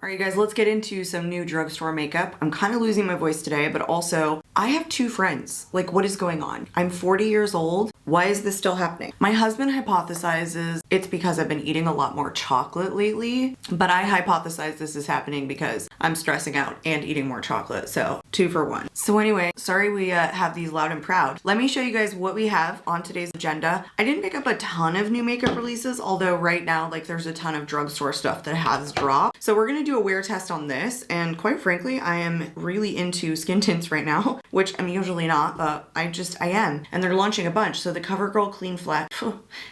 Alright guys, let's get into some new drugstore makeup. I'm kind of losing my voice today, but also I have two friends. Like, what is going on? I'm 40 years old. Why is this still happening? My husband hypothesizes it's because I've been eating a lot more chocolate lately, but I hypothesize this is happening because I'm stressing out and eating more chocolate. So 2 for 1. So anyway, sorry we have these loud and proud. Let me show you guys what we have on today's agenda. I didn't pick up a ton of new makeup releases, although right now, like, there's a ton of drugstore stuff that has dropped. So we're gonna do a wear test on this, and quite frankly, I am really into skin tints right now, which I'm usually not, but I am. And they're launching a bunch. So the CoverGirl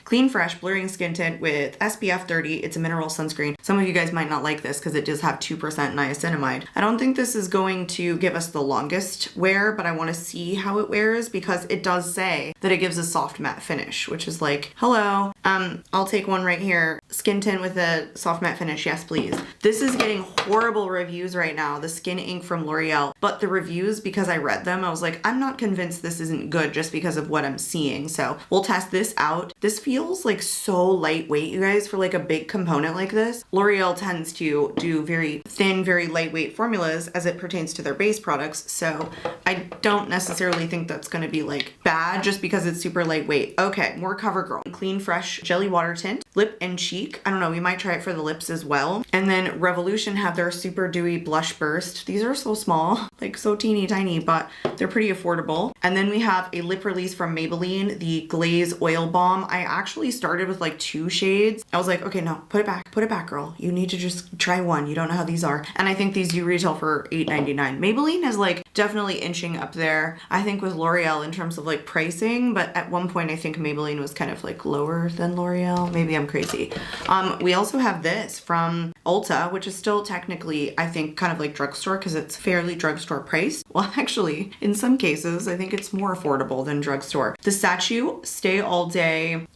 Clean Fresh Blurring Skin Tint with SPF 30. It's a mineral sunscreen. Some of you guys might not like this because it does have 2% niacinamide. I don't think this is going to give us the longest wear, but I want to see how it wears because it does say that it gives a soft matte finish, which is like, hello, I'll take one right here. Skin tint with a soft matte finish, yes please. This is getting horrible reviews right now, the Skin Ink from L'Oreal, but the reviews, because I read them, I was like, I'm not convinced this isn't good just because of what I'm seeing. So we'll test this out. This feels like so lightweight, you guys, for like a big component like this. L'Oreal tends to do very thin, very lightweight formulas as it pertains to their base products. So I don't necessarily think that's going to be like bad just because it's super lightweight. Okay, more CoverGirl. Clean Fresh Jelly Water Tint, lip and cheek. I don't know, we might try it for the lips as well. And then Revolution have their Super Dewy Blush Burst. These are so small, like so teeny tiny, but they're pretty affordable. And then we have a lip release from Maybelline, the Glaze Oil Balm. I actually started with like 2 shades. I was like, okay, no, put it back, girl. You need to just try one. You don't know how these are. And I think these do retail for $8.99. Maybelline is like definitely inching up there, I think, with L'Oreal in terms of like pricing, but at one point I think Maybelline was kind of like lower than L'Oreal. Maybe I'm crazy. We also have this from Ulta, which is still technically, I think, kind of like drugstore because it's fairly drugstore price. Well, actually, in some cases, I think it's more affordable than drugstore. The Sacheu Stay All Day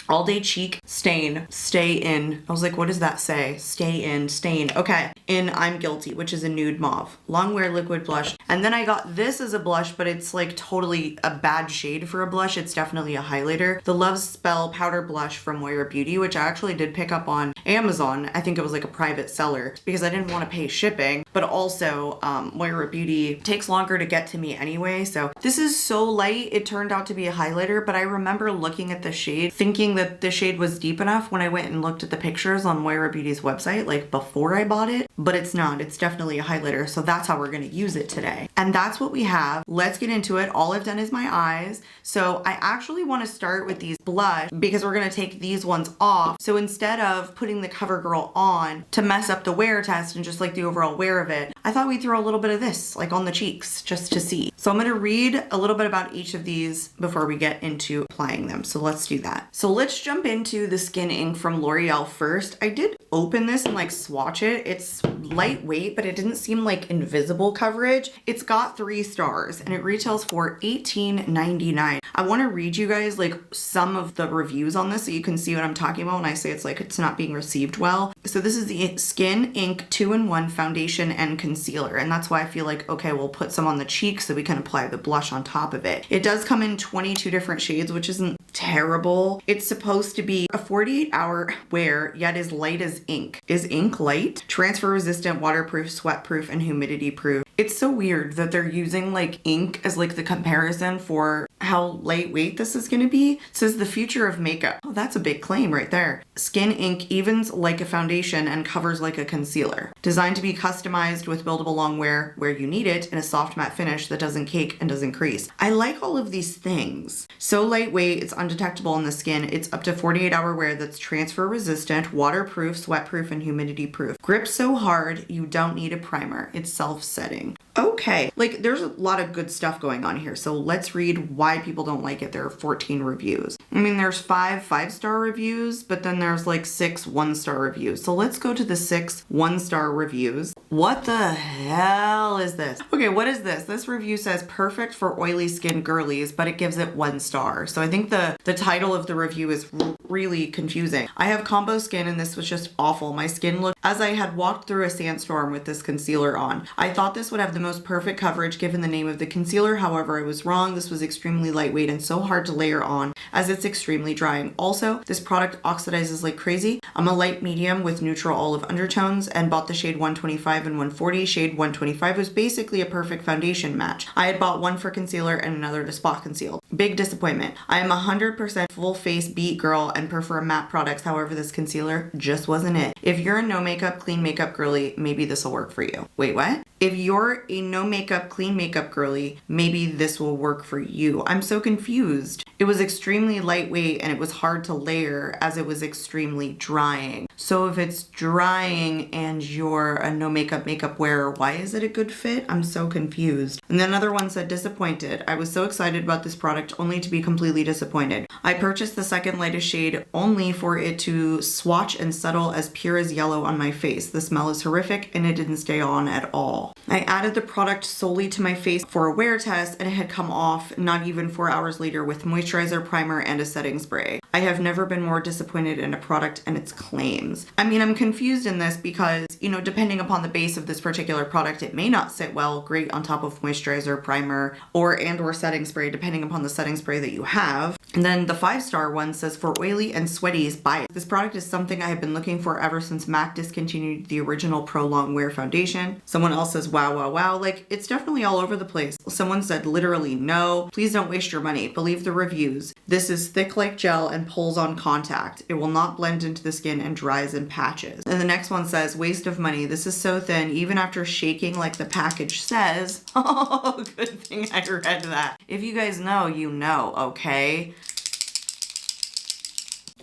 Cheek Stain, Stay In. I was like, what does that say? Stay In, Stain. Okay. In I'm Guilty, which is a nude mauve. Long wear liquid blush. And then I got this as a blush, but it's like totally a bad shade for a blush. It's definitely a highlighter. The Love Spell Powder Blush from Moira Beauty, which I actually did pick up on Amazon. I think it was like a private seller because I didn't want to pay shipping, but also Moira Beauty takes longer to get to me anyway. So this is so light. It turned out to be a highlighter, but I remember looking at the shade thinking that the shade was deep enough when I went and looked at the pictures on Moira Beauty's website, like before I bought it, but it's not. It's definitely a highlighter. So that's how we're going to use it today. And that's what we have. Let's get into it. All I've done is my eyes. So I actually want to start with these blush because we're going to take these ones off. So instead of putting the CoverGirl on to mess up the wear test and just like the overall wear of it, I thought we'd throw a little bit of this like on the cheeks just to see. So I'm going to read a little bit about each of these before we get into applying them. So let's do that. So let's jump into the Skin Ink from L'Oreal first. I did open this and like swatch it. It's lightweight, but it didn't seem like invisible coverage. It's got 3 stars and it retails for $18.99. I want to read you guys like some of the reviews on this so you can see what I'm talking about when I say it's like it's not being received well. So this is the Skin Ink 2-in-1 foundation and concealer, and that's why I feel like, okay, we'll put some on the cheeks so we can apply the blush on top of it. It does come in 22 different shades, which isn't terrible. It's supposed to be a 48-hour wear, yet is light as ink. Is ink light? Transfer resistant, waterproof, sweat proof, and humidity proof. It's so weird that they're using like ink as like the comparison for how lightweight this is going to be. It says the future of makeup. Oh, that's a big claim right there. Skin Ink evens like a foundation and covers like a concealer. Designed to be customized with buildable long wear where you need it in a soft matte finish that doesn't cake and doesn't crease. I like all of these things. So lightweight, it's undetectable on the skin. It's up to 48-hour wear that's transfer resistant, waterproof, sweat proof, and humidity proof. Grips so hard you don't need a primer. It's self-setting. Okay, like there's a lot of good stuff going on here. So let's read why people don't like it. There are 14 reviews. I mean, there's 5 5-star reviews, but then there's like 6 1-star reviews. So let's go to the 6 1-star reviews. What the hell is this? Okay, what is this? This review says perfect for oily skin girlies, but it gives it 1 star. So I think the title of the review is really confusing. I have combo skin and this was just awful. My skin looked as I had walked through a sandstorm with this concealer on. I thought this would have the most perfect coverage given the name of the concealer. However, I was wrong. This was extremely lightweight and so hard to layer on as it's extremely drying. Also, this product oxidizes like crazy. I'm a light medium with neutral olive undertones and bought the shade 125 and 140. Shade 125 was basically a perfect foundation match. I had bought one for concealer and another to spot conceal. Big disappointment. I am 100% full face beat girl and prefer matte products. However, this concealer just wasn't it. If you're a no makeup, clean makeup girly, maybe this will work for you. Wait, what? If you're a no makeup, clean makeup girly, maybe this will work for you. I'm so confused. It was extremely lightweight and it was hard to layer as it was extremely drying. So if it's drying and you're a no makeup makeup wearer, why is it a good fit? I'm so confused. And then another one said disappointed. I was so excited about this product only to be completely disappointed. I purchased the second lightest shade only for it to swatch and settle as pure as yellow on my face. The smell is horrific and it didn't stay on at all. I added the product solely to my face for a wear test and it had come off not even 4 hours later with moisturizer, primer, and a setting spray. I have never been more disappointed in a product and its claims. I mean, I'm confused in this because, you know, depending upon the base of this particular product, it may not sit well great on top of moisturizer, primer, or setting spray, depending upon the setting spray that you have. And then the 5-star one says for oily and sweaties, buy it. This product is something I have been looking for ever since MAC discontinued the original Pro Long Wear foundation. Someone else says, wow, wow, wow. Like, it's definitely all over the place. Someone said literally no. Please don't waste your money. Believe the reviews. This is thick like gel and pulls on contact. It will not blend into the skin and dries in patches. And the next one says, waste of money. This is so thin, even after shaking like the package says. Oh, good thing I read that. If you guys know, you know, okay?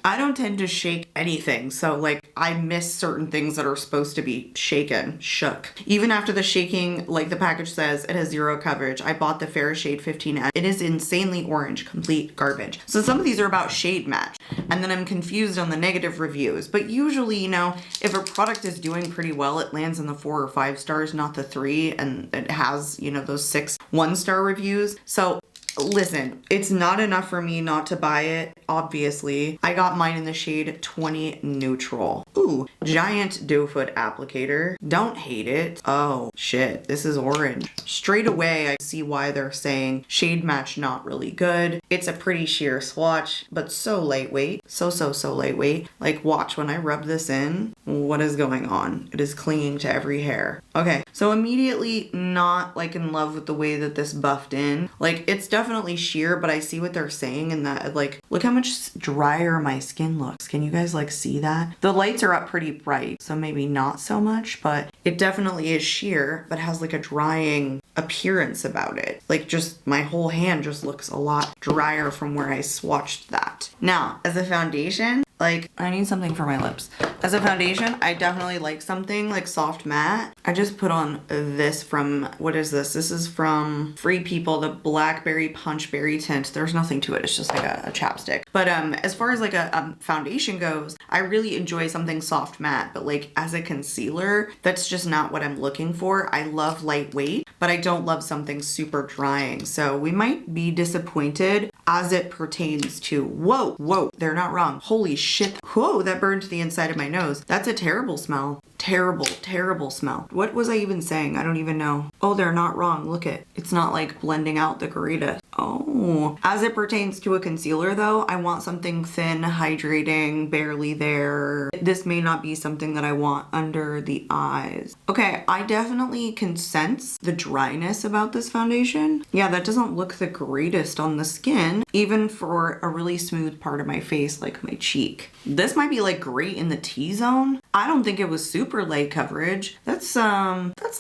I don't tend to shake anything, so like I miss certain things that are supposed to be shaken, shook. Even after the shaking, like the package says, it has 0 coverage. I bought the fair shade 15S. It is insanely orange, complete garbage. So some of these are about shade match, and then I'm confused on the negative reviews. But usually, you know, if a product is doing pretty well, it lands in the 4 or 5 stars, not the 3, and it has, you know, those 6 1-star reviews. So listen, it's not enough for me not to buy it, obviously. I got mine in the shade 20 Neutral. Ooh, giant doe foot applicator. Don't hate it. Oh, shit, this is orange. Straight away, I see why they're saying shade match not really good. It's a pretty sheer swatch, but so lightweight. So lightweight. Like, watch when I rub this in, what is going on? It is clinging to every hair. Okay, so immediately not like in love with the way that this buffed in. Like, it's definitely sheer, but I see what they're saying in that, like, look how much drier my skin looks. Can you guys like see that? The lights are up pretty bright, so maybe not so much, but it definitely is sheer, but has like a drying appearance about it. Like, just my whole hand just looks a lot drier from where I swatched that. Now, as a foundation, like, I need something for my lips. As a foundation, I definitely like something like soft matte. I just put on this from, what is this? This is from Free People, the Blackberry Punch Berry Tint. There's nothing to it. It's just like a chapstick. But as far as like a foundation goes, I really enjoy something soft matte. But like as a concealer, that's just not what I'm looking for. I love lightweight, but I don't love something super drying. So we might be disappointed as it pertains to, whoa, they're not wrong. Holy shit. Whoa, that burned to the inside of my nose. That's a terrible smell. Terrible smell. What was I even saying? I don't even know. Oh, they're not wrong. Look it. It's not like blending out the greatest. Oh. As it pertains to a concealer though, I want something thin, hydrating, barely there. This may not be something that I want under the eyes. Okay, I definitely can sense the dryness about this foundation. Yeah, that doesn't look the greatest on the skin, even for a really smooth part of my face like my cheek. This might be like great in the T-zone. I don't think it was super light coverage. That's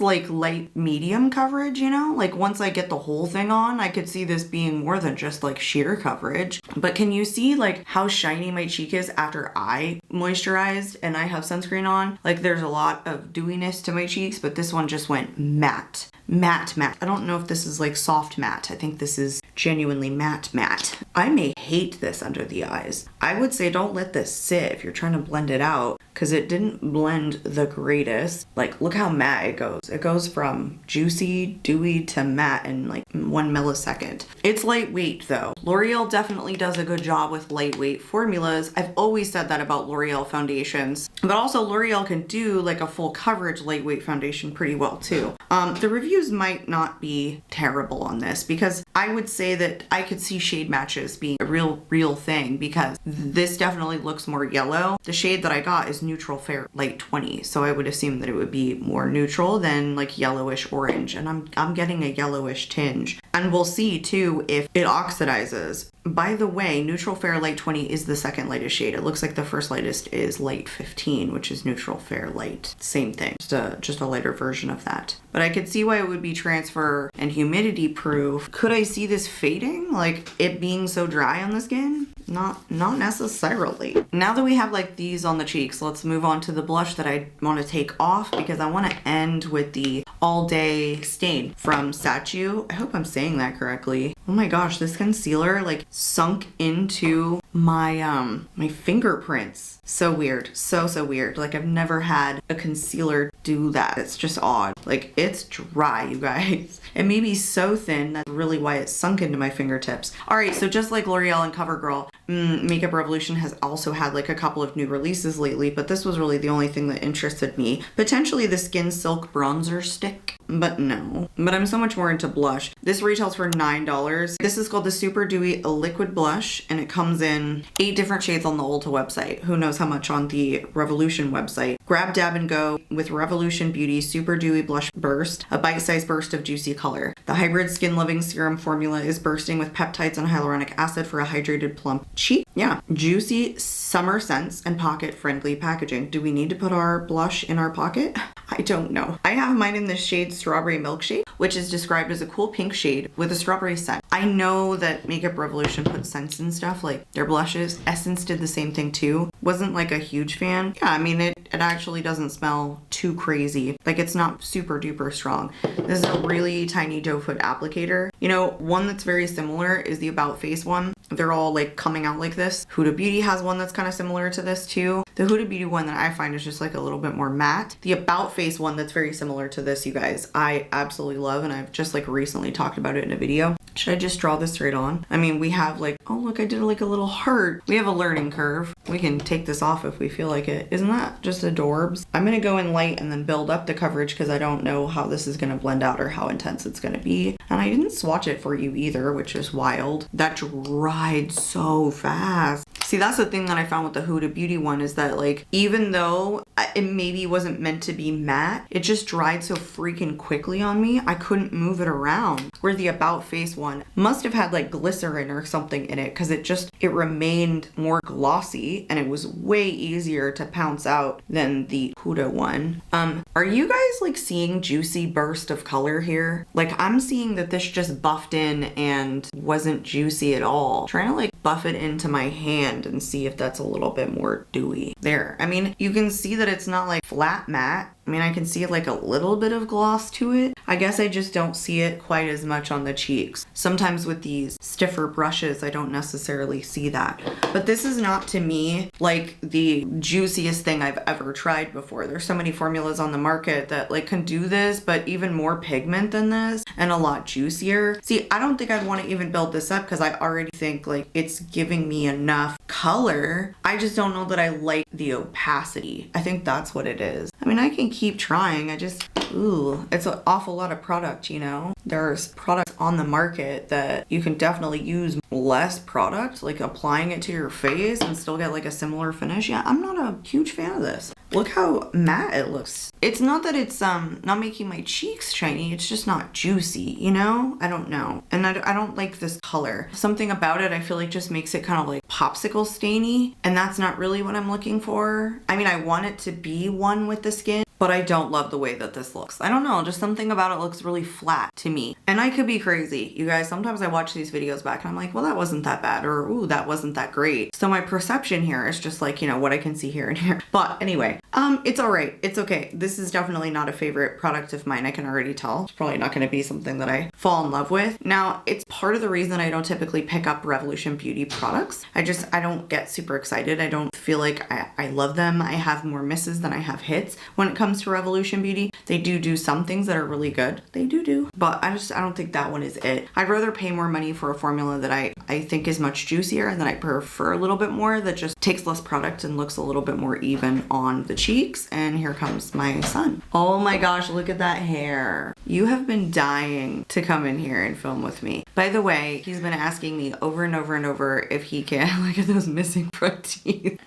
like light medium coverage, you know? Like once I get the whole thing on, I could see this being more than just like sheer coverage. But can you see like how shiny my cheek is after I moisturized and I have sunscreen on? Like there's a lot of dewiness to my cheeks, but this one just went matte. Matte. I don't know if this is like soft matte. I think this is genuinely matte. I may hate this under the eyes. I would say don't let this sit if you're trying to blend it out, because it didn't blend the greatest. Like, look how matte it goes. It goes from juicy, dewy to matte in like 1 millisecond. It's lightweight though. L'Oreal definitely does a good job with lightweight formulas. I've always said that about L'Oreal foundations, but also L'Oreal can do like a full coverage lightweight foundation pretty well too. The reviews might not be terrible on this because I would say that I could see shade matches being a real thing, because this definitely looks more yellow. The shade that I got is neutral fair light 20, so I would assume that it would be more neutral than like yellowish orange, and I'm getting a yellowish tinge. And we'll see too if it oxidizes. By the way, neutral fair light 20 is the second lightest shade. It looks like the first lightest is light 15, which is neutral fair light. Same thing, just a lighter version of that. But I could see why it would be transfer and humidity proof. Could I see this fading? Like it being so dry on the skin? Not necessarily. Now that we have like these on the cheeks, let's move on to the blush that I want to take off, because I want to end with the All Day Stain from Sacheu. I hope I'm saying that correctly. Oh my gosh, this concealer like sunk into my my fingerprints. So weird. So weird. Like I've never had a concealer do that. It's just odd. Like it's dry, you guys. It may be so thin, that's really why it sunk into my fingertips. All right, so just like L'Oreal and CoverGirl, Makeup Revolution has also had like a couple of new releases lately, but this was really the only thing that interested me. Potentially the Skin Silk bronzer stick, but no. But I'm so much more into blush. This retails for $9. This is called the Super Dewy Liquid Blush, and it comes in 8 different shades on the Ulta website. Who knows how much on the Revolution website. Grab, dab, and go with Revolution Beauty Super Dewy Blush Burst, a bite-sized burst of juicy color. The hybrid skin-loving serum formula is bursting with peptides and hyaluronic acid for a hydrated, plump cheek. Yeah, juicy summer scents and pocket-friendly packaging. Do we need to put our blush in our pocket? I don't know. I have mine in the shade Strawberry Milkshake, which is described as a cool pink shade with a strawberry scent. I know that Makeup Revolution puts scents and stuff, like their blushes. Essence did the same thing too. Wasn't like a huge fan. Yeah, I mean, it actually doesn't smell too crazy. Like it's not super duper strong. This is a really tiny doe foot applicator. You know, one that's very similar is the About Face one. They're all like coming out like this. Huda Beauty has one that's kind of similar to this too. The Huda Beauty one that I find is just like a little bit more matte. The About Face one that's very similar to this, you guys, I absolutely love, and I've just like recently talked about it in a video. Should I just draw this straight on? I mean, we have like, oh look, I did like a little heart. We have a learning curve. We can take this off if we feel like it. Isn't that just adorbs? I'm gonna go in light and then build up the coverage because I don't know how this is gonna blend out or how intense it's gonna be. And I didn't swatch it for you either, which is wild. That dried so fast. See, that's the thing that I found with the Huda Beauty one, is that like, even though it maybe wasn't meant to be matte, it just dried so freaking quickly on me, I couldn't move it around. Where the About Face one must have had like glycerin or something in it, because it remained more glossy and it was way easier to pounce out than the Huda one. Are you guys like seeing juicy burst of color here? Like I'm seeing that this just buffed in and wasn't juicy at all. Trying to like buff it into my hand and see if that's a little bit more dewy. There. I mean, you can see that it's not like flat matte. I mean, I can see like a little bit of gloss to it. I guess I just don't see it quite as much on the cheeks. Sometimes with these stiffer brushes, I don't necessarily see that. But this is not, to me, like the juiciest thing I've ever tried before. There's so many formulas on the market that like can do this, but even more pigment than this and a lot juicier. See, I don't think I'd want to even build this up because I already think like it's giving me enough color. I just don't know that I like the opacity. I think that's what it is. I mean, I can keep trying. It's an awful lot of product, you know? There's products on the market that you can definitely use less product, like applying it to your face and still get like a similar finish. Yeah, I'm not a huge fan of this. Look how matte it looks. It's not that it's not making my cheeks shiny, it's just not juicy, you know? I don't know. And I don't like this color. Something about it I feel like just makes it kind of like popsicle stainy, and that's not really what I'm looking for. I mean, I want it to be one with the skin, but I don't love the way that this looks. I don't know, just something about it looks really flat to me. And I could be crazy. You guys, sometimes I watch these videos back and I'm like, well, that wasn't that bad, or ooh, that wasn't that great. So my perception here is just like, you know, what I can see here and here. But anyway, it's all right. It's okay. This is definitely not a favorite product of mine. I can already tell. It's probably not going to be something that I fall in love with. Now, it's part of the reason I don't typically pick up Revolution Beauty products. I don't get super excited. I don't feel like I love them. I have more misses than I have hits when it comes to Revolution Beauty. They do some things that are really good. They do. But I don't think that one is it. I'd rather pay more money for a formula that I think is much juicier and that I prefer a little bit more, that just takes less product and looks a little bit more even on the cheeks. And here comes my son. Oh my gosh, look at that hair. You have been dying to come in here and film with me. By the way, he's been asking me over and over and over if he can, look at those missing front teeth,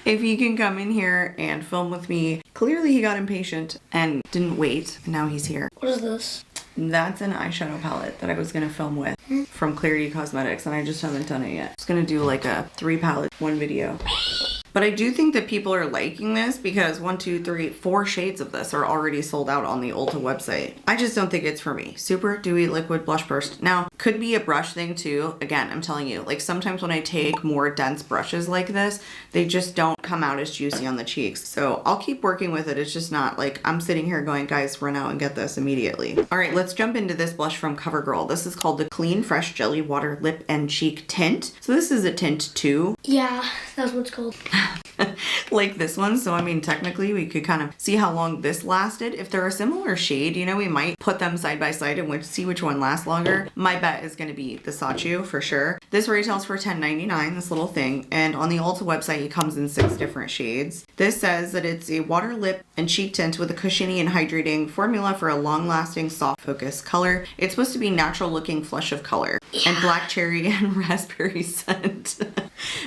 if he can come in here and film with me. Clearly he got impatient and didn't wait, and now he's here. What is this? That's an eyeshadow palette that I was gonna film with from Clarity Cosmetics, and I just haven't done it yet. I was gonna do like a 3 palette, 1 video. But I do think that people are liking this because 1, 2, 3, 4 shades of this are already sold out on the Ulta website. I just don't think it's for me. Super Dewy Liquid Blush Burst. Now, could be a brush thing too. Again, I'm telling you, like sometimes when I take more dense brushes like this, they just don't come out as juicy on the cheeks. So I'll keep working with it. It's just not like I'm sitting here going, guys, run out and get this immediately. All right, let's jump into this blush from CoverGirl. This is called the Clean Fresh Jelly Water Lip and Cheek Tint. So this is a tint too. Yeah, that's what it's called. Like this one. So I mean, technically we could kind of see how long this lasted. If they're a similar shade, you know, we might put them side by side and see which one lasts longer. My bet is going to be the Sacheu for sure. This retails for $10.99, this little thing. And on the Ulta website, it comes in 6 different shades. This says that it's a water lip and cheek tint with a cushiony and hydrating formula for a long lasting soft focus color. It's supposed to be natural looking flush of color and black cherry and raspberry scent.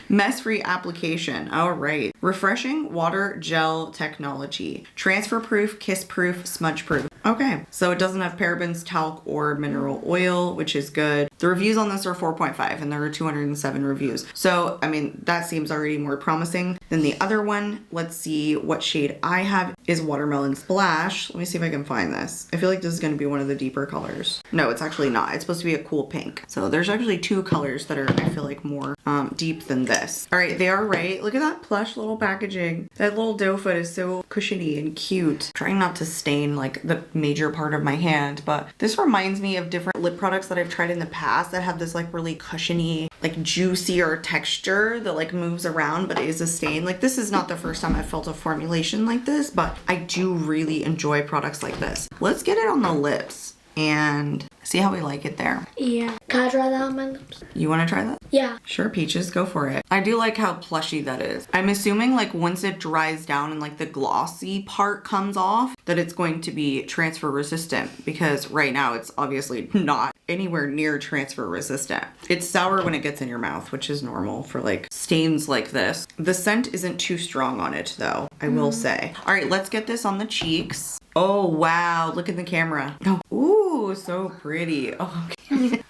Mess free application. All right. Refreshing water gel technology. Transfer proof, kiss proof, smudge proof. Okay, so it doesn't have parabens, talc, or mineral oil, which is good. The reviews on this are 4.5 and there are 207 reviews. So, I mean, that seems already more promising than the other one. Let's see what shade I have is Watermelon Splash. Let me see if I can find this. I feel like this is going to be one of the deeper colors. No, it's actually not. It's supposed to be a cool pink. So there's actually 2 colors that are, I feel like, more deep than this. All right, they are right. Look at that plush little packaging. That little doe foot is so cushiony and cute. Trying not to stain like the major part of my hand, but this reminds me of different lip products that I've tried in the past that have this like really cushiony, like juicier texture that like moves around but is a stain. Like this is not the first time I've felt a formulation like this, but I do really enjoy products like this. Let's get it on the lips and see how we like it there. Yeah. Can I try that on my lips? You want to try that? Yeah. Sure, Peaches, go for it. I do like how plushy that is. I'm assuming like once it dries down and like the glossy part comes off, that it's going to be transfer resistant, because right now it's obviously not anywhere near transfer resistant. It's sour when it gets in your mouth, which is normal for like stains like this. The scent isn't too strong on it though, I will say. All right, let's get this on the cheeks. Oh, wow. Look at the camera. Oh, ooh, so pretty. Oh, okay.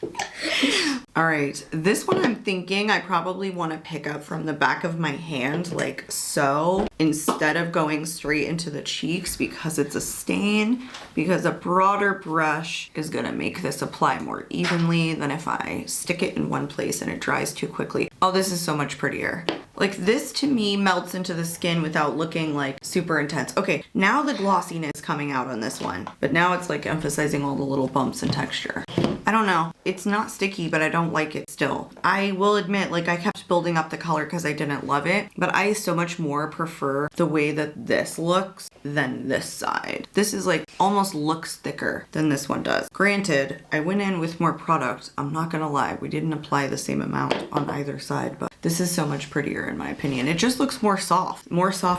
All right. This one I'm thinking I probably want to pick up from the back of my hand like so, instead of going straight into the cheeks because it's a stain, because a broader brush is going to make this apply more evenly than if I stick it in one place and it dries too quickly. Oh, this is so much prettier. Like this to me melts into the skin without looking like super intense. Okay, now the glossiness coming out on this one, but now it's like emphasizing all the little bumps and texture. I don't know. It's not sticky, but I don't like it still. I will admit, like I kept building up the color because I didn't love it, but I so much more prefer the way that this looks than this side. This is like almost looks thicker than this one does. Granted, I went in with more product. I'm not gonna lie. We didn't apply the same amount on either side, but this is so much prettier in my opinion. It just looks more soft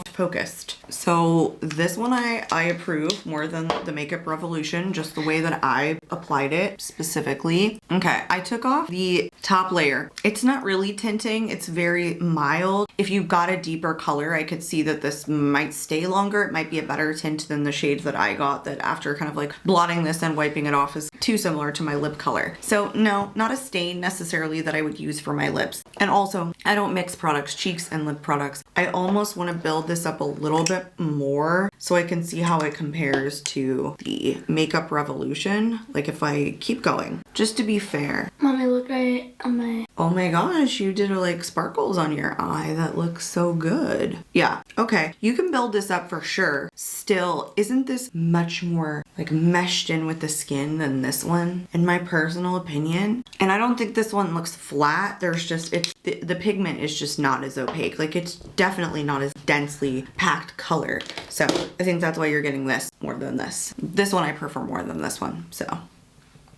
focused. So this one I approve more than the Makeup Revolution, just the way that I applied it specifically. Okay, I took off the top layer. It's not really tinting, it's very mild. If you got a deeper color, I could see that this might stay longer. It might be a better tint than the shade that I got, that after kind of like blotting this and wiping it off is too similar to my lip color. So no, not a stain necessarily that I would use for my lips. And also, I don't mix products, cheeks and lip products. I almost want to build this up a little bit more so I can see how it compares to the Makeup Revolution. Like if I keep going, just to be fair. Mommy, look right on my... Oh my gosh, you did like sparkles on your eye. That looks so good. Yeah, okay. You can build this up for sure. Still, isn't this much more like meshed in with the skin than this one, in my personal opinion? And I don't think this one looks flat. There's just, the pigment is just not as opaque. Like it's definitely not as densely packed color. So I think that's why you're getting this more than this. This one I prefer more than this one, so.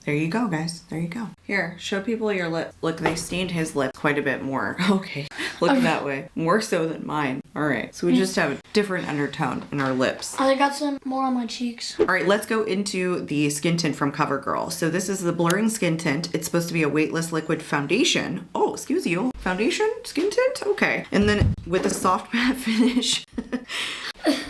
There you go, guys. There you go. Here, show people your lip. Look, they stained his lip quite a bit more. Okay, look that way. More so than mine. All right, so we just have a different undertone in our lips. I got some more on my cheeks. All right, let's go into the skin tint from CoverGirl. So this is the Blurring Skin Tint. It's supposed to be a weightless liquid foundation. Oh, excuse you. Foundation? Skin tint? Okay. And then with a soft matte finish.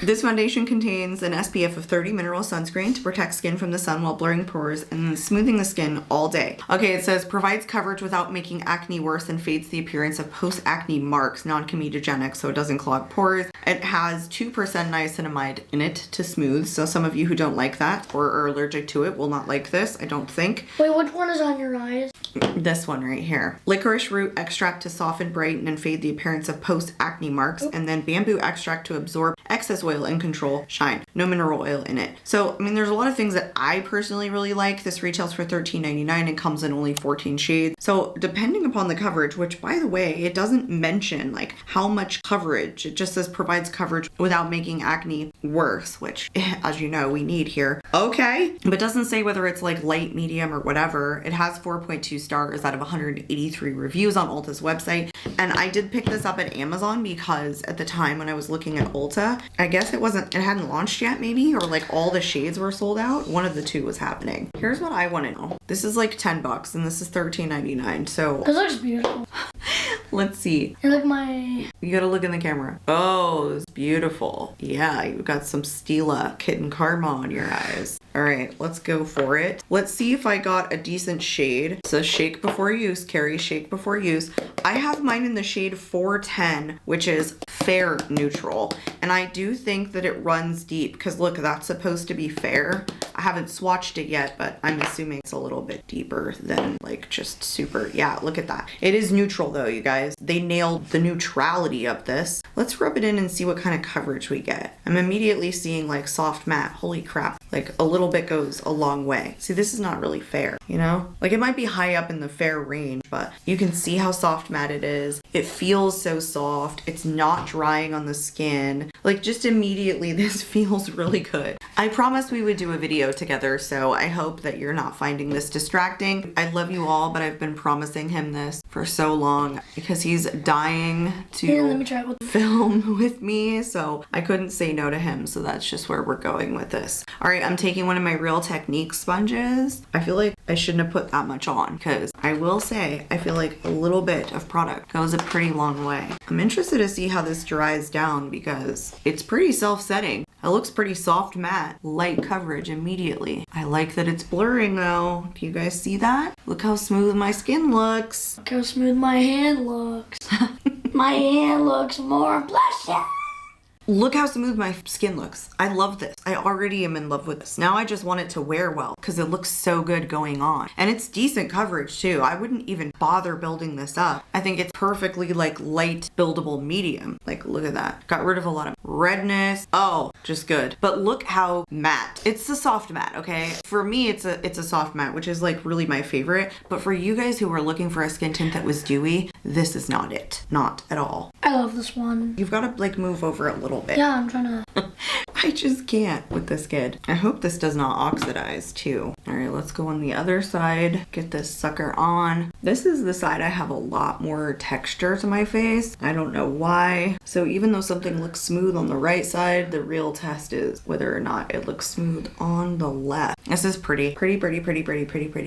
This foundation contains an SPF of 30 mineral sunscreen to protect skin from the sun while blurring pores and smoothing the skin all day. Okay, it says provides coverage without making acne worse and fades the appearance of post-acne marks, non-comedogenic, so it doesn't clog pores. It has 2% niacinamide in it to smooth, so some of you who don't like that or are allergic to it will not like this, I don't think. Wait, which one is on your eyes? This one right here. Licorice root extract to soften, brighten, and fade the appearance of post-acne marks, and then bamboo extract to absorb excess oil and control shine. No mineral oil in it. So, I mean, there's a lot of things that I personally really like. This retails for $13.99 and comes in only 14 shades. So, depending upon the coverage, which by the way, it doesn't mention like how much coverage. It just says provides coverage without making acne worse, which, as you know, we need here. Okay, but doesn't say whether it's like light, medium, or whatever. It has 4.2 stars out of 183 reviews on Ulta's website. And I did pick this up at Amazon because at the time when I was looking at Ulta, I guess it hadn't launched yet maybe, or like all the shades were sold out. One of the two was happening. Here's what I want to know. This is like $10 and this is $13.99. So This looks beautiful. let's see. And look my... You gotta look in the camera. Oh, it's beautiful. Yeah, you've got some Stila Kitten Karma on your eyes. All right, let's go for it. Let's see if I got a decent shade. It says shake before use, Carrie, shake before use. I have mine in the shade 410, which is fair neutral. And I do think that it runs deep because look, that's supposed to be fair. I haven't swatched it yet, but I'm assuming it's a little bit deeper than like just super. Yeah, look at that. It is neutral though, you guys. They nailed the neutrality of this. Let's rub it in and see what kind of coverage we get. I'm immediately seeing like soft matte. Holy crap. Like a little bit goes a long way. See, this is not really fair, you know? Like it might be high up in the fair range, but you can see how soft matte it is. It feels so soft. It's not drying on the skin. Like just immediately this feels really good. I promised we would do a video together, so I hope that you're not finding this distracting. I love you all, but I've been promising him this for so long because he's dying to let me try it with... film with me, so I couldn't say no to him, so that's just where we're going with this. All right, I'm taking one of my Real Technique sponges. I feel like I shouldn't have put that much on because I will say I feel like a little bit of product goes a pretty long way. I'm interested to see how this dries down because it's pretty self-setting. It looks pretty soft matte, light coverage immediately. I like that it's blurring though. Do you guys see that? Look how smooth my skin looks. Look how smooth my hand looks. My hand looks more blushy. Look how smooth my skin looks. I love this. I already am in love with this. Now I just want it to wear well because it looks so good going on. And it's decent coverage too. I wouldn't even bother building this up. I think it's perfectly like light buildable medium. Like look at that. Got rid of a lot of redness. Oh, just good. But look how matte. It's a soft matte, okay? For me, it's a soft matte, which is like really my favorite. But for you guys who are looking for a skin tint that was dewy, this is not it. Not at all. I love this one. You've got to like move over a little bit. Yeah, I'm trying to... I just can't with this kid. I hope this does not oxidize too. All right, let's go on the other side. Get this sucker on. This is the side I have a lot more texture to my face. I don't know why. So even though something looks smooth on the right side, the real test is whether or not it looks smooth on the left. This is pretty. Pretty.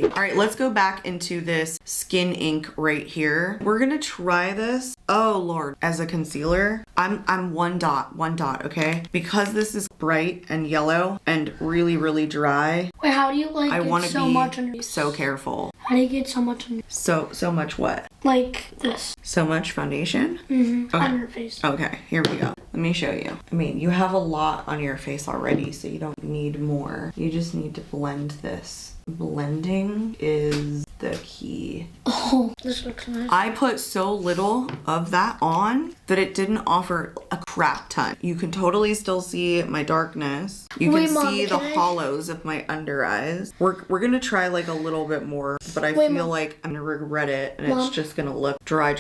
All right, let's go back into this Skin Ink right here. We're gonna try this. Oh Lord, as a concealer, I'm one dot one dot, okay? Because this is bright and yellow and really, really dry, Wait, how do you like I get want to so be much on your so careful. How do you get so much on your So much what? like this? So much foundation? Mm-hmm. Okay. On your face. Okay, here we go. Let me show you. I mean, you have a lot on your face already, so you don't need more. You just need to blend this. Blending is the key. Oh, this looks nice. I put so little of that on that it didn't offer a crap ton. You can totally still see my darkness. You can Wait, Mom, see the can I- hollows of my under eyes. We're gonna try like a little bit more, but I Wait, feel Mom. like I'm gonna regret it and Mom. it's just gonna look dry.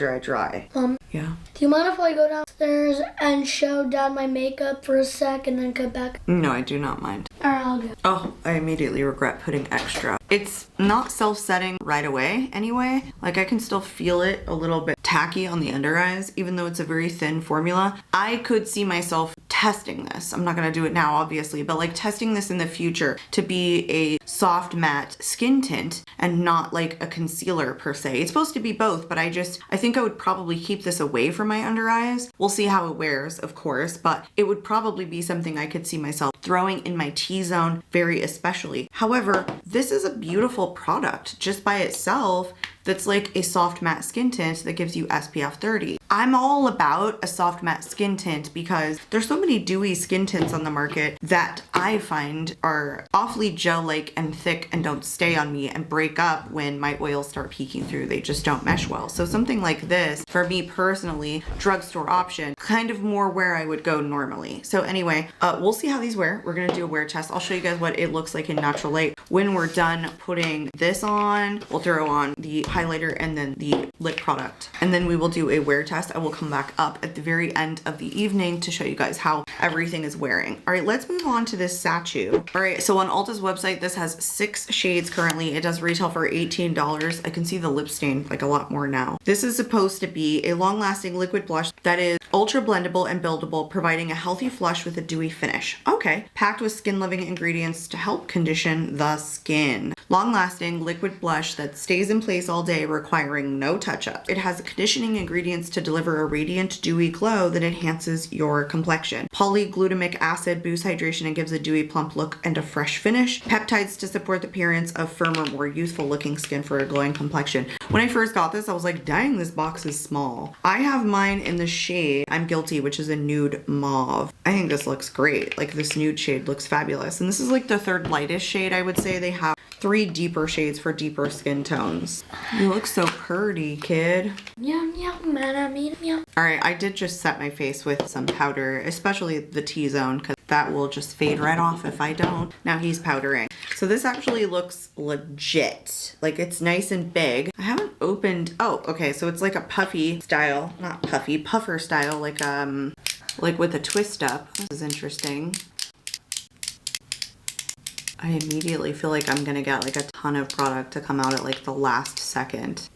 Yeah. Do you mind if I go downstairs and show Dad my makeup for a sec and then come back? No, I do not mind. Alright, I'll go. Oh, I immediately regret putting extra. It's not self-setting right away anyway. Like I can still feel it a little bit tacky on the under eyes, even though it's a very thin formula. I could see myself testing this. I'm not gonna do it now, obviously, but like testing this in the future to be a soft matte skin tint and not like a concealer per se. It's supposed to be both, but I think I would probably keep this away from my under eyes. We'll see how it wears, of course, but it would probably be something I could see myself throwing in my T-zone very especially. However, this is a beautiful product just by itself. That's like a soft matte skin tint that gives you SPF 30. I'm all about a soft matte skin tint because there's so many dewy skin tints on the market that I find are awfully gel-like and thick and don't stay on me and break up when my oils start peeking through. They just don't mesh well. So something like this, for me personally, drugstore option, kind of more where I would go normally. So anyway, we'll see how these wear. We're gonna do a wear test. I'll show you guys what it looks like in natural light. When we're done putting this on, we'll throw on the highlighter and then the lip product. And then we will do a wear test. I will come back up at the very end of the evening to show you guys how everything is wearing. All right, let's move on to this Sacheu. All right, so on Ulta's website, this has 6 shades currently. It does retail for $18. I can see the lip stain like a lot more now. This is supposed to be a long-lasting liquid blush that is ultra blendable and buildable, providing a healthy flush with a dewy finish. Okay, packed with skin-loving ingredients to help condition the skin. Long-lasting liquid blush that stays in place all day, requiring no touch-up. It has conditioning ingredients to deliver a radiant, dewy glow that enhances your complexion. Polyglutamic acid boosts hydration and gives a dewy, plump look and a fresh finish. Peptides to support the appearance of firmer, more youthful-looking skin for a glowing complexion. When I first got this, I was like, dang, this box is small. I have mine in the shade I'm Guilty, which is a nude mauve. I think this looks great. Like this nude shade looks fabulous. And this is like the third lightest shade, I would say. They have 3 deeper shades for deeper skin tones. You look so pretty, kid. Yum, yum, man, yum. All right, I did just set my face with some powder, especially the T-zone, because that will just fade right off if I don't. Now he's powdering. So this actually looks legit. Like it's nice and big. I haven't opened, oh, okay, so it's like a puffy style, not puffy, puffer style, like with a twist up. This is interesting. I immediately feel like I'm gonna get like a ton of product to come out at like the last second.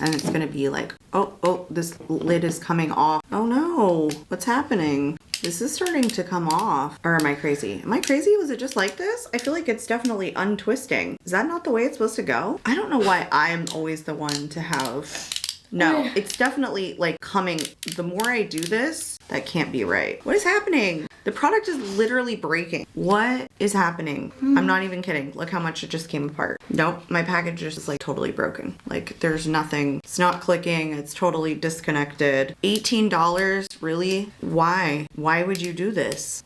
And it's gonna be like, oh, this lid is coming off. Oh no, what's happening? This is starting to come off. Or am I crazy? Am I crazy? Was it just like this? I feel like it's definitely untwisting. Is that not the way it's supposed to go? I don't know why I'm always the one to have... No, it's definitely like coming. The more I do this, that can't be right. What is happening? The product is literally breaking. What is happening? I'm not even kidding. Look how much it just came apart. Nope, my package is like totally broken. Like there's nothing. It's not clicking. It's totally disconnected. $18? Really? Why? Why would you do this?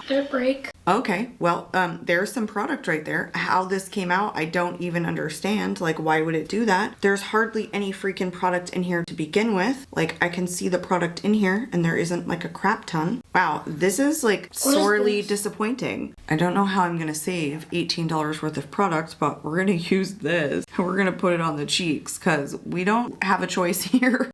Did it break? Okay, well, there's some product right there. How this came out, I don't even understand. Like, why would it do that? There's hardly any freaking product in here to begin with. Like, I can see the product in here and there isn't like a crap ton. Wow, this is like sorely disappointing. I don't know how I'm gonna save $18 worth of product, but we're gonna use this and we're gonna put it on the cheeks because we don't have a choice here.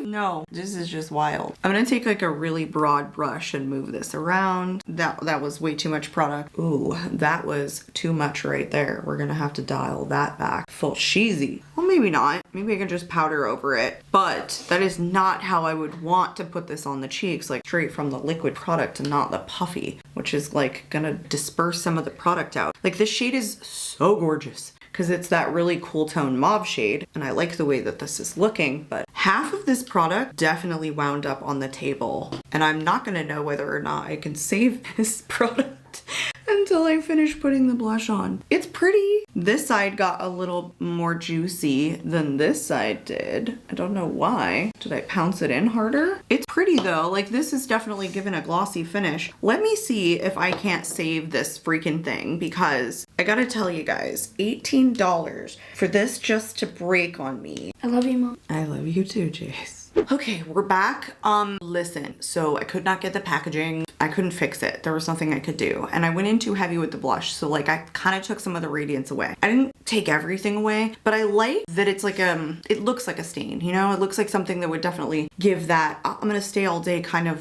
No, this is just wild. I'm gonna take like a really broad brush and move this around. That was way too much product. Ooh, that was too much right there. We're gonna have to dial that back. Full cheesy. Well, maybe not. Maybe I can just powder over it. But that is not how I would want to put this on the cheeks, like straight from the liquid product and not the puffy, which is like gonna disperse some of the product out. Like this shade is so gorgeous, because it's that really cool tone mauve shade and I like the way that this is looking, but Half of this product definitely wound up on the table, and I'm not gonna know whether or not I can save this product until I finish putting the blush on. It's pretty. This side got a little more juicy than this side did. I don't know why. Did I pounce it in harder? It's pretty though. Like, this is definitely given a glossy finish. Let me see if I can't save this freaking thing, because I gotta tell you guys, $18 for this just to break on me. I love you, Mom. I love you too, Jace. Okay, we're back. Listen, so I could not get the packaging. I couldn't fix it. There was nothing I could do. And I went in too heavy with the blush. So like I kind of took some of the radiance away. I didn't take everything away, but I like that it's like, it looks like a stain, you know? It looks like something that would definitely give that, I'm gonna stay all day kind of,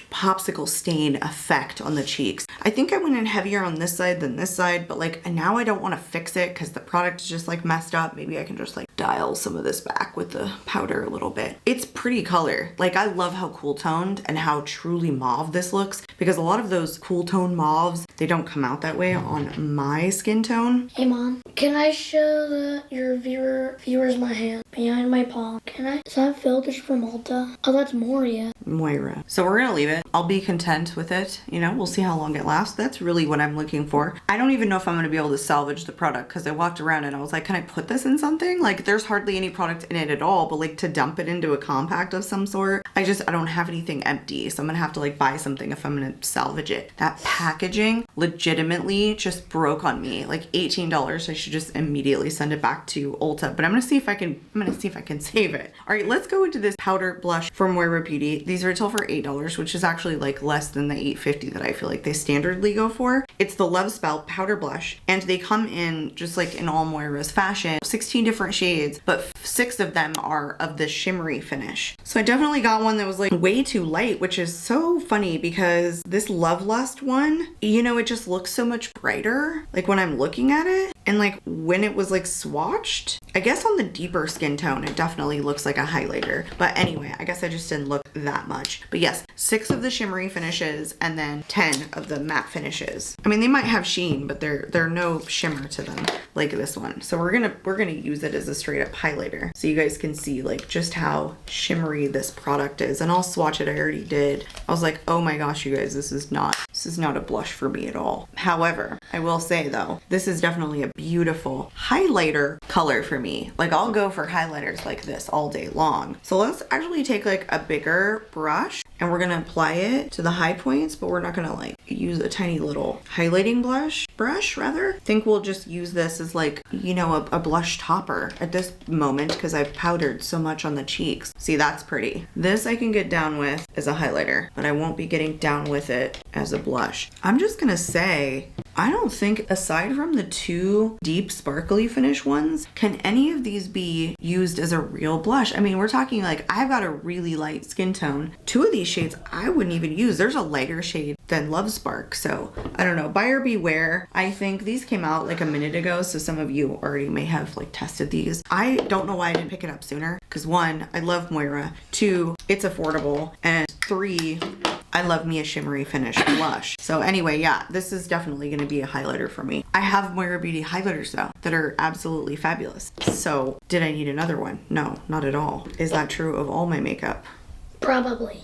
popsicle stain effect on the cheeks. I think I went in heavier on this side than this side, but like now I don't want to fix it because the product is just like messed up. Maybe I can just like dial some of this back with the powder a little bit. It's pretty color. Like, I love how cool toned and how truly mauve this looks, because a lot of those cool tone mauves, they don't come out that way on my skin tone. Hey, Mom. Can I show your viewers my hand behind my palm? Can I? Is that filters from Ulta? Oh, that's Moira. So we're gonna leave it. I'll be content with it. You know, we'll see how long it lasts. That's really what I'm looking for. I don't even know if I'm gonna be able to salvage the product, because I walked around and I was like, can I put this in something? Like, there's hardly any product in it at all, but like to dump it into a compact of some sort, I don't have anything empty. So I'm gonna have to like buy something if I'm gonna salvage it. That packaging legitimately just broke on me. Like $18. I should just immediately send it back to Ulta, but I'm gonna see if I can save it. All right, let's go into this powder blush from Moira Beauty. These retail for $8, which is actually like less than the $8.50 that I feel like they standardly go for. It's the Love Spell powder blush, and they come in just like in all Moira's fashion, 16 different shades, but 6 of them are of this shimmery finish. So I definitely got one that was like way too light, which is so funny because this Love Lust one, you know, it just looks so much brighter like when I'm looking at it, and like when it was like swatched, I guess on the deeper skin tone it definitely looks like a highlighter. But anyway, I guess I just didn't look that much. But yes, 6 of the shimmery finishes and then 10 of the matte finishes. I mean, they might have sheen, but they're no shimmer to them like this one. So we're gonna use it as a straight up highlighter so you guys can see like just how shimmery this product is. And I'll swatch it. I already did. I was like, oh my gosh, you guys, this is not a blush for me at all. However, I will say though, this is definitely a beautiful highlighter color for me. Like, I'll go for highlighters like this all day long. So let's actually take like a bigger brush and we're gonna apply it to the high points, but we're not gonna like use a tiny little highlighting brush rather. I think we'll just use this as like, you know, a blush topper at this moment because I've powdered so much on the cheeks. See, that's pretty. This I can get down with as a highlighter, but I won't be getting down with it as a blush. I'm just gonna say, I don't think, aside from the 2 deep sparkly finish ones, can any of these be used as a real blush. I mean, we're talking like, I've got a really light skin tone. 2 of these shades I wouldn't even use. There's a lighter shade than Love Spark. So I don't know, buyer beware. I think these came out like a minute ago, so some of you already may have like tested these. I don't know why I didn't pick it up sooner, because 1, I love Moira. 2, it's affordable. And 3, I love me a shimmery finish blush. So anyway, yeah, this is definitely gonna be a highlighter for me. I have Moira Beauty highlighters though that are absolutely fabulous. So did I need another one? No, not at all. Is that true of all my makeup? Probably.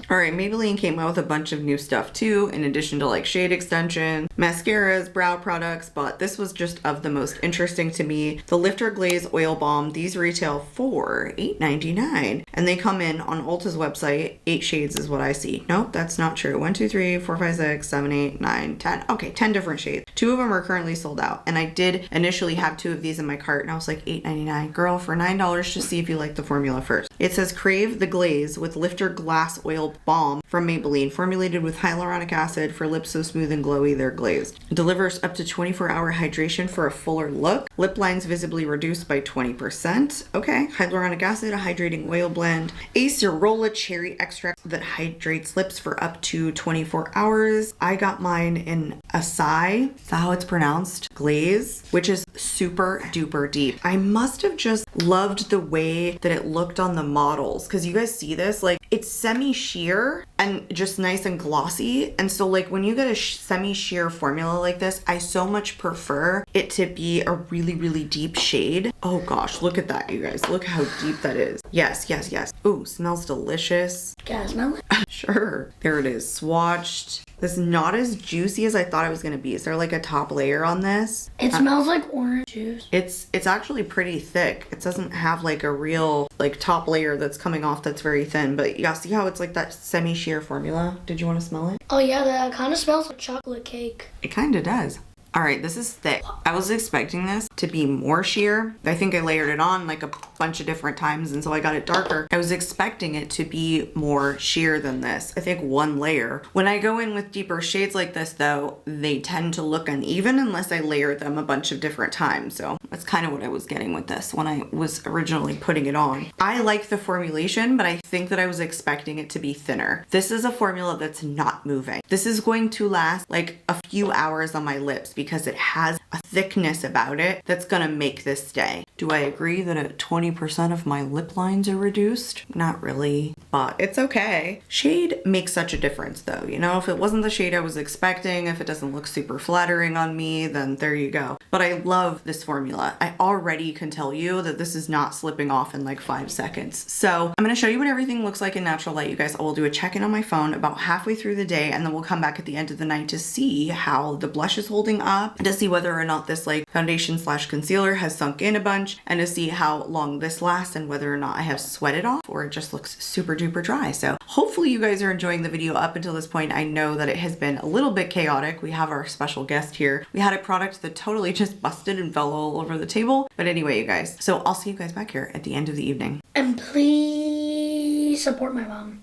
All right, Maybelline came out with a bunch of new stuff too, in addition to like shade extension, mascaras, brow products, but this was just of the most interesting to me. The Lifter Glaze Oil Balm, these retail for $8.99, and they come in on Ulta's website. 8 shades is what I see. Nope, that's not true. 1, 2, 3, 4, 5, 6, 7, 8, 9, 10. Okay, 10 different shades. 2 of them are currently sold out, and I did initially have 2 of these in my cart, and I was like, $8.99. Girl, for $9, just see if you like the formula first. It says Crave the Glaze with Lifter Glass Oil Balm from Maybelline, formulated with hyaluronic acid for lips so smooth and glowy they're glazed. It delivers up to 24-hour hydration for a fuller look. Lip lines visibly reduced by 20%. Okay, hyaluronic acid, a hydrating oil blend. Acerola cherry extract that hydrates lips for up to 24 hours. I got mine in Acai, is that how it's pronounced? Glaze, which is super duper deep. I must have just loved the way that it looked on the models, because you guys see this, like it's semi-sheer and just nice and glossy. And so like when you get a semi-sheer formula like this, I so much prefer it to be a really, really deep shade. Oh gosh, look at that, you guys. Look how deep that is. Yes, yes, yes. Ooh, smells delicious. Can I smell it? Sure. There it is, swatched. This is not as juicy as I thought it was gonna be. Is there like a top layer on this? It smells like orange juice. It's actually pretty thick. It doesn't have like a real like top layer that's coming off that's very thin, but yeah, see how it's like that semi-sheer formula? Did you want to smell it? Oh yeah, that kind of smells like chocolate cake. It kind of does. All right, this is thick. I was expecting this to be more sheer. I think I layered it on like a bunch of different times, and so I got it darker. I was expecting it to be more sheer than this. I think one layer. When I go in with deeper shades like this though, they tend to look uneven unless I layer them a bunch of different times. So that's kind of what I was getting with this when I was originally putting it on. I like the formulation, but I think that I was expecting it to be thinner. This is a formula that's not moving. This is going to last like a few hours on my lips because it has a thickness about it that's gonna make this stay. Do I agree that at 20% of my lip lines are reduced? Not really, but it's okay. Shade makes such a difference though, you know? If it wasn't the shade I was expecting, if it doesn't look super flattering on me, then there you go. But I love this formula. I already can tell you that this is not slipping off in like 5 seconds. So I'm gonna show you what everything looks like in natural light, you guys. I will do a check-in on my phone about halfway through the day, and then we'll come back at the end of the night to see how the blush is holding up, to see whether or not this like foundation slash concealer has sunk in a bunch, and to see how long this lasts and whether or not I have sweated off or it just looks super duper dry. So hopefully you guys are enjoying the video up until this point. I know that it has been a little bit chaotic. We have our special guest here. We had a product that totally just busted and fell all over the table. But anyway, you guys, so I'll see you guys back here at the end of the evening. And please support my mom.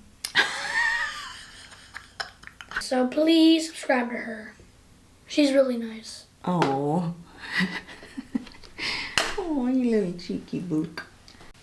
So please subscribe to her. She's really nice. Oh. Oh, you little cheeky book.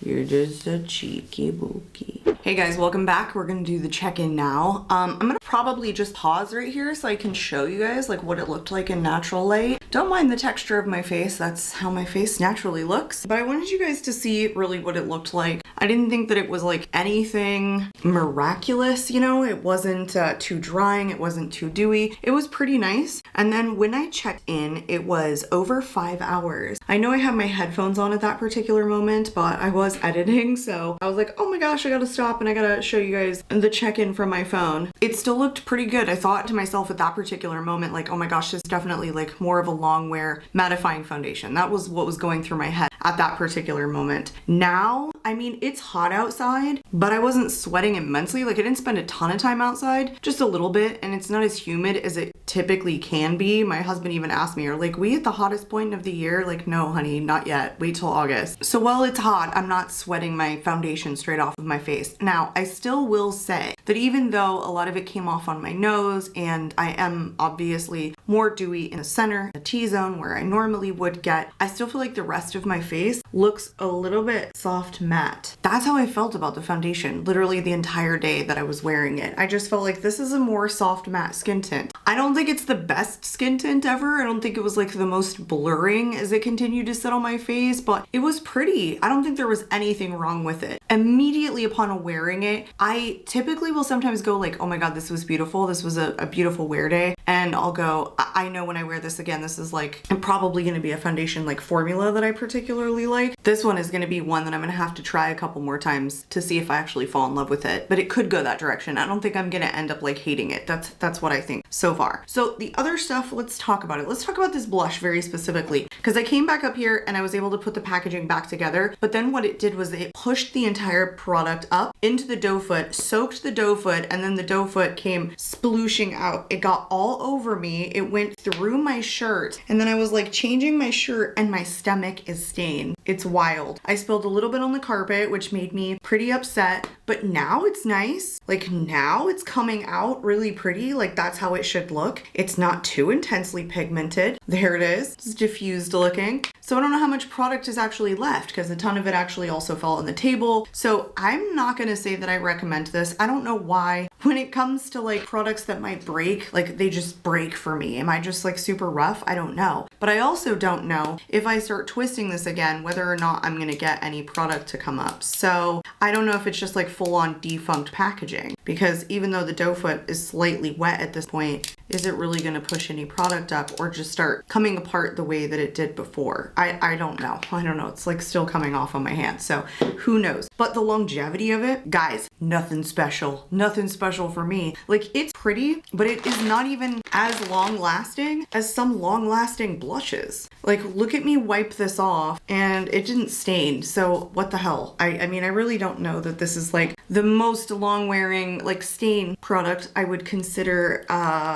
You're just a cheeky bookie. Hey guys, welcome back. We're gonna do the check-in now. I'm gonna probably just pause right here so I can show you guys like what it looked like in natural light. Don't mind the texture of my face. That's how my face naturally looks. But I wanted you guys to see really what it looked like. I didn't think that it was like anything miraculous, you know? It wasn't too drying. It wasn't too dewy. It was pretty nice. And then when I checked in, it was over 5 hours. I know I had my headphones on at that particular moment, but I was editing, so I was like, oh my gosh, I gotta stop and I gotta show you guys the check-in from my phone. It still looked pretty good. I thought to myself at that particular moment, like, oh my gosh, this is definitely like more of a long wear mattifying foundation. That was what was going through my head at that particular moment. Now, I mean, it's hot outside, but I wasn't sweating immensely. Like I didn't spend a ton of time outside, just a little bit, and it's not as humid as it typically can be. My husband even asked me, are like, we at the hottest point of the year? Like, no, honey, not yet. Wait till August. So while it's hot, I'm not sweating my foundation straight off of my face. Now, I still will say that even though a lot of it came off on my nose, and I am obviously more dewy in the center, the T-zone where I normally would get, I still feel like the rest of my face looks a little bit soft matte. That's how I felt about the foundation literally the entire day that I was wearing it. I just felt like this is a more soft matte skin tint. I don't think it's the best skin tint ever. I don't think it was like the most blurring as it continued to sit on my face, but it was pretty. I don't think there was anything wrong with it. Immediately upon wearing it, I typically will sometimes go like, oh my god, this was beautiful. This was a beautiful wear day. And I'll go, I know when I wear this again, this is like probably going to be a foundation like formula that I particularly like. This one is going to be one that I'm going to have to try a couple more times to see if I actually fall in love with it. But it could go that direction. I don't think I'm going to end up like hating it. That's what I think so far. So the other stuff, let's talk about it. Let's talk about this blush very specifically, because I came back up here and I was able to put the packaging back together. But then what it did was it pushed the entire product up into the doe foot, soaked the doe foot, and then the doe foot came splooshing out. It got all over me. It went through my shirt, and then I was like changing my shirt and my stomach is stained. It's wild. I spilled a little bit on the carpet, which made me pretty upset, but now it's nice. Like now it's coming out really pretty. Like that's how it should look. It's not too intensely pigmented. There it is. It's diffused looking. So I don't know how much product is actually left because a ton of it actually also fell on the table. So I'm not going to say that I recommend this. I don't know why when it comes to like products that might break, like they just break for me. Am I just like super rough? I don't know. But I also don't know if I start twisting this again, whether or not I'm gonna get any product to come up. So I don't know if it's just like full on defunct packaging, because even though the doe foot is slightly wet at this point, is it really gonna push any product up or just start coming apart the way that it did before? I don't know. I don't know. It's like still coming off on my hand. So who knows? But the longevity of it, guys, nothing special. Nothing special for me. Like it's pretty, but it is not even as long lasting as some long lasting blushes. Like look at me wipe this off and it didn't stain. So what the hell? I mean, I really don't know that this is like the most long wearing like stain product I would consider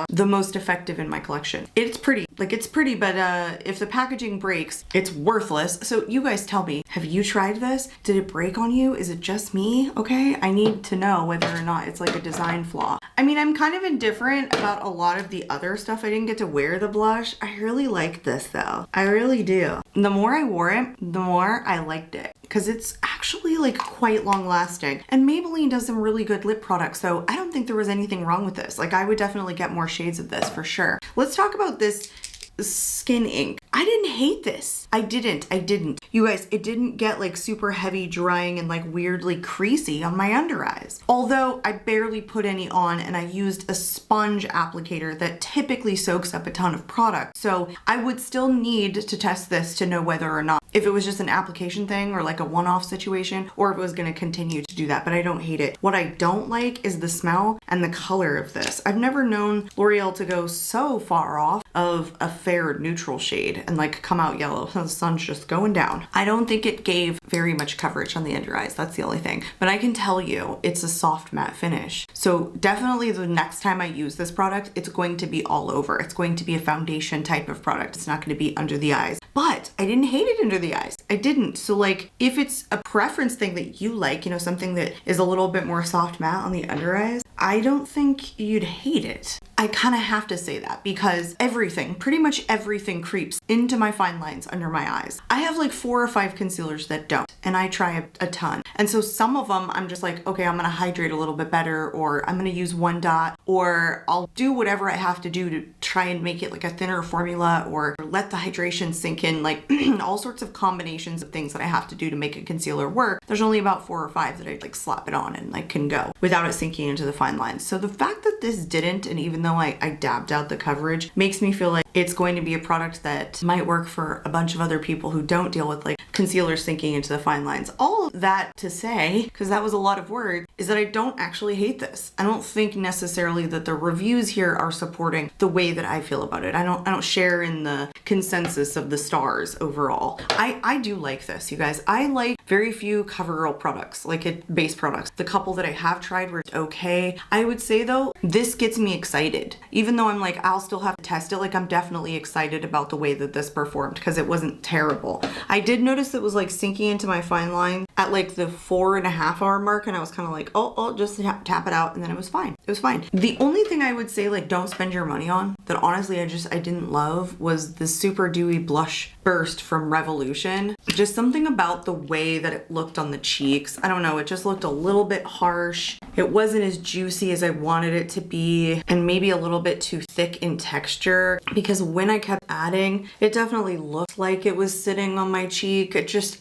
the most effective in my collection. It's pretty, like it's pretty, but if the packaging breaks, it's worthless. So you guys tell me, have you tried this? Did it break on you? Is it just me? Okay, I need to know whether or not it's like a design flaw. I mean, I'm kind of indifferent about a lot of the other stuff. I didn't get to wear the blush. I really like this though. I really do. The more I wore it, the more I liked it, because it's actually like quite long lasting. And Maybelline does some really good lip products, so I don't think there was anything wrong with this. Like I would definitely get more shades of this for sure. Let's talk about this skin ink. I didn't hate this. I didn't. You guys, it didn't get like super heavy drying and like weirdly creasy on my under eyes. Although I barely put any on and I used a sponge applicator that typically soaks up a ton of product. So I would still need to test this to know whether or not if it was just an application thing or like a one-off situation, or if it was gonna continue to do that, but I don't hate it. What I don't like is the smell and the color of this. I've never known L'Oreal to go so far off of a fair neutral shade and like come out yellow. The sun's just going down. I don't think it gave very much coverage on the under eyes. That's the only thing. But I can tell you it's a soft matte finish. So definitely the next time I use this product, it's going to be all over. It's going to be a foundation type of product. It's not going to be under the eyes. But I didn't hate it under the eyes. I didn't. So like if it's a preference thing that you like, you know, something that is a little bit more soft matte on the under eyes, I don't think you'd hate it. I kind of have to say that because everything, pretty much everything creeps into my fine lines under my eyes. I have like 4 or 5 concealers that don't, and I try a ton. And so some of them I'm just like, okay, I'm gonna hydrate a little bit better, or I'm gonna use 1 dot, or I'll do whatever I have to do to try and make it like a thinner formula, or let the hydration sink in, like all sorts of combinations of things that I have to do to make a concealer work. There's only about 4 or 5 that I like slap it on and like can go without it sinking into the fine lines. So the fact that this didn't, and even though I dabbed out the coverage, makes me feel like it's going to be a product that might work for a bunch of other people who don't deal with like concealer sinking into the fine lines. All of that to say, because that was a lot of words, is that I don't actually hate this. I don't think necessarily that the reviews here are supporting the way that I feel about it. I don't share in the consensus of the stars overall. I do like this, you guys. I like very few CoverGirl products, like base products. The couple that I have tried were okay. I would say though, this gets me excited. Even though I'm like, I'll still have to test it, like I'm definitely excited about the way that this performed because it wasn't terrible. I did notice it was like sinking into my fine line at like the 4.5 hour mark, and I was kind of like, oh, just tap it out, and then it was fine. It was fine. The only thing I would say, like, don't spend your money on that honestly I didn't love was the super dewy blush burst from Revolution. Just something about the way that it looked on the cheeks. I don't know, it just looked a little bit harsh. It wasn't as juicy as I wanted it to be, and maybe a little bit too thick in texture, because when I kept adding, it definitely looked like it was sitting on my cheek.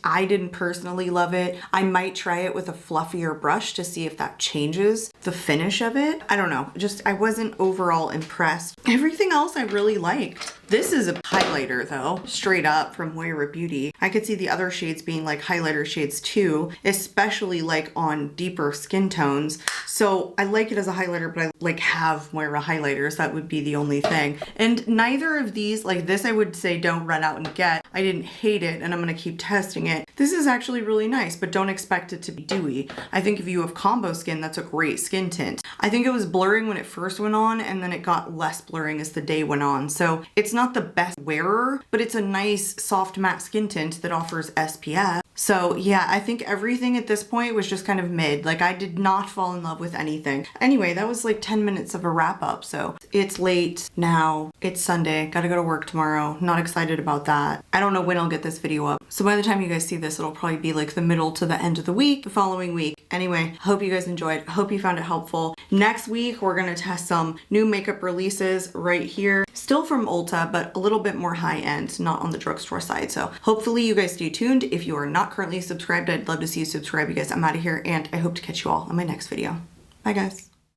I didn't personally love it. I might try it with a fluffier brush to see if that changes the finish of it. I don't know, I wasn't overall impressed. Everything else I really liked. This is a highlighter though, straight up from Moira Beauty. I could see the other shades being like highlighter shades too, especially like on deeper skin tones. So I like it as a highlighter, but I like have Moira highlighters. That would be the only thing. And neither of these, like this I would say don't run out and get. I didn't hate it and I'm gonna keep testing it. This is actually really nice, but don't expect it to be dewy. I think if you have combo skin, that's a great skin tint. I think it was blurring when it first went on, and then it got less blurring as the day went on. So it's not the best wearer, but it's a nice soft matte skin tint that offers SPF. So yeah, I think everything at this point was just kind of mid. Like I did not fall in love with anything. Anyway, that was like 10 minutes of a wrap up. So it's late now. It's Sunday. Gotta go to work tomorrow. Not excited about that. I don't know when I'll get this video up. So by the time you guys see this, it'll probably be like the middle to the end of the week, the following week. Anyway, hope you guys enjoyed. Hope you found it helpful. Next week, we're gonna test some new makeup releases right here. Still from Ulta, but a little bit more high end, not on the drugstore side. So hopefully you guys stay tuned. If you are not currently subscribed, I'd love to see you subscribe. You guys, I'm out of here and I hope to catch you all in my next video. Bye guys.